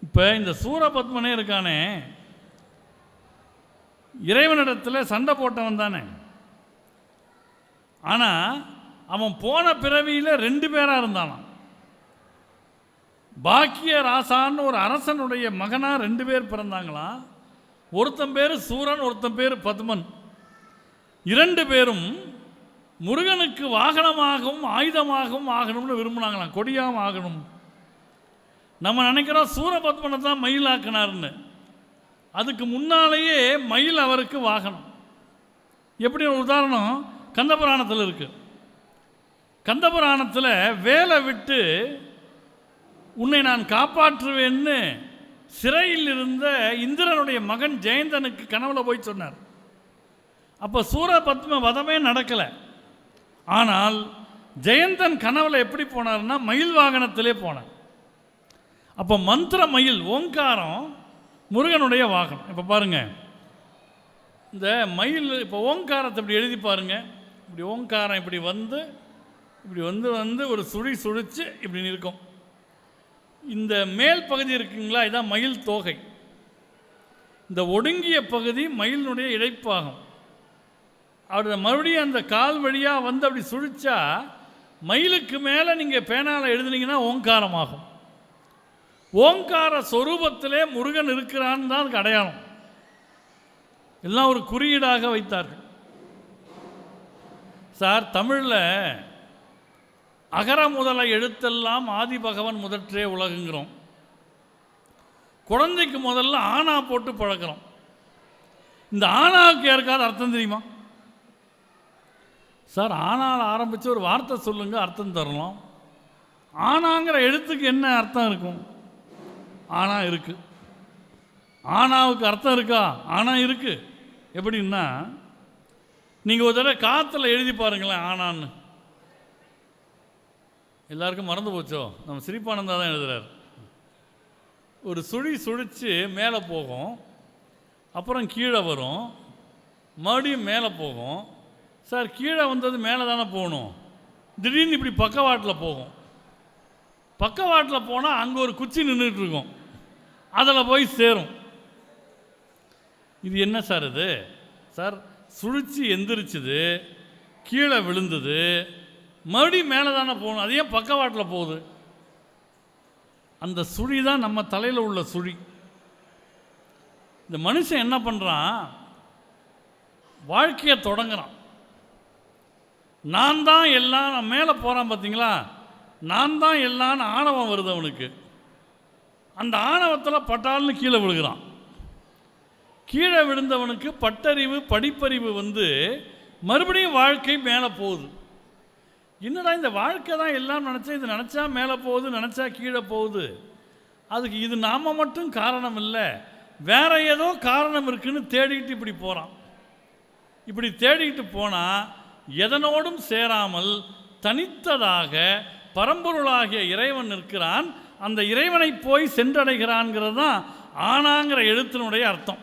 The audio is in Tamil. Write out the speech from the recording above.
இப்போ இந்த சூரபத்மனே இருக்கானே, இறைவனிடத்தில் சண்டை போட்டவன் தானே. ஆனால் அவன் போன பிறவியில் 2 பேராக இருந்தானான். பாக்கிய ராசான்னு ஒரு அரசனுடைய மகனாக 2 பேர் பிறந்தாங்களாம். ஒருத்தன் பேர் சூரன், ஒருத்தன் பேர் பத்மன். 2 பேரும் முருகனுக்கு வாகனமாகவும் ஆயுதமாகவும் ஆகணும்னு விரும்பினாங்களாம், கொடியாகவும் ஆகணும். நம்ம நினைக்கிறோம் சூரபத்மனை தான் மயிலாக்கினார்னு. அதுக்கு முன்னாலேயே மயில் அவருக்கு வாகனம். எப்படி ஒரு உதாரணம் கந்தபுராணத்தில் இருக்குது. கந்தபுராணத்தில் வேலை விட்டு உன்னை நான் காப்பாற்றுவேன்னு சிறையில் இருந்த இந்திரனுடைய மகன் ஜெயந்தனுக்கு கனவுல போய் சொன்னார். அப்போ சூரபத்ம வதமே நடக்கலை. ஆனால் ஜெயந்தன் கனவுல எப்படி போனார்னா மயில் வாகனத்திலே போனார். அப்போ மந்திர மயில் ஓங்காரம் முருகனுடைய வாகனம். இப்போ பாருங்கள், இந்த மயில் இப்போ ஓங்காரத்தை இப்படி எழுதி பாருங்கள். இப்படி ஓங்காரம் இப்படி வந்து இப்படி வந்து ஒரு சுழிச்சு இப்படி இருக்கும். இந்த மேல் பகுதி இருக்குங்களா, இதான் மயில் தோகை. இந்த ஒடுங்கிய பகுதி மயிலினுடைய இடைப்பாகம். அவர் மறுபடியும் அந்த கால் வழியாக வந்து அப்படி சுழிச்சா மயிலுக்கு மேலே நீங்கள் பேனால் எழுதுனீங்கன்னா ஓங்காரமாகும். ஓங்கார சொரூபத்திலே முருகன் இருக்கிறான்னு தான் அதுக்கு அடையாளம். எல்லாம் ஒரு குறியீடாக வைத்தார்கள். சார், தமிழில் அகர முதல எழுத்தெல்லாம் ஆதி பகவன் முதற்றே உலகுங்கிறோம். குழந்தைக்கு முதல்ல ஆனா போட்டு பழக்கிறோம். இந்த ஆனாவுக்கு யாருக்காவது அர்த்தம் தெரியுமா சார்? ஆனால் ஆரம்பித்து ஒரு வார்த்தை சொல்லுங்கள், அர்த்தம் தரலாம். ஆனாங்கிற எழுத்துக்கு என்ன அர்த்தம் இருக்கும்? ஆனா இருக்கு. ஆனாவுக்கு அர்த்தம் இருக்கா? ஆனா இருக்கு. எப்படின்னா, நீங்கள் ஒரு தடவை காற்றுல எழுதி பாருங்களேன் ஆனான்னு. எல்லாருக்கும் மறந்து போச்சோ? நம்ம சிரிப்பானந்தா தான் எழுதுறார். ஒரு சுழிச்சு மேலே போகும், அப்புறம் கீழே வரும், மறுபடியும் மேலே போகும். சார், கீழே வந்தது மேலே தானே போகணும். திடீர்னு இப்படி பக்கவாட்டில் போகும். பக்கவாட்டில் போனால் அங்கே ஒரு குச்சி நின்றுட்டு இருக்கும், அதில் போய் சேரும். இது என்ன சார் இது? சார், சுழிச்சு எந்திரிச்சுது, கீழே விழுந்தது, மறுபடியும் மேலே தானே போகணும். அது ஏன் பக்கவாட்டில் போகுது? அந்த சுழி தான் நம்ம தலையில் உள்ள சுழி. இந்த மனுஷன் என்ன பண்ணுறான்? வாழ்க்கையை தொடங்குறான். நான் தான் எல்லாம், நான் மேலே போகிறான் பார்த்தீங்களா, நான் தான் எல்லான்னு ஆணவம் வருது அவனுக்கு. அந்த ஆணவத்தில் பட்டால்னு கீழே விழுகிறான். கீழே விழுந்தவனுக்கு பட்டறிவு படிப்பறிவு வந்து மறுபடியும் வாழ்க்கை மேலே போகுது. என்னடா இந்த வாழ்க்கை தான் எல்லாம் நினச்சா, இது நினச்சா மேலே போகுது, நினச்சா கீழே போகுது. அதுக்கு இது நாம் மட்டும் காரணம் இல்லை, வேற ஏதோ காரணம் இருக்குன்னு தேடிக்கிட்டு இப்படி போகிறான். இப்படி தேடிக்கிட்டு போனால் எதனோடும் சேராமல் தனித்ததாக பரம்பொருளாகிய இறைவன் இருக்கிறான். அந்த இறைவனை போய் சென்றடைகிறான்ங்கிறது தான் ஆனாங்கிற எழுத்தினுடைய அர்த்தம்.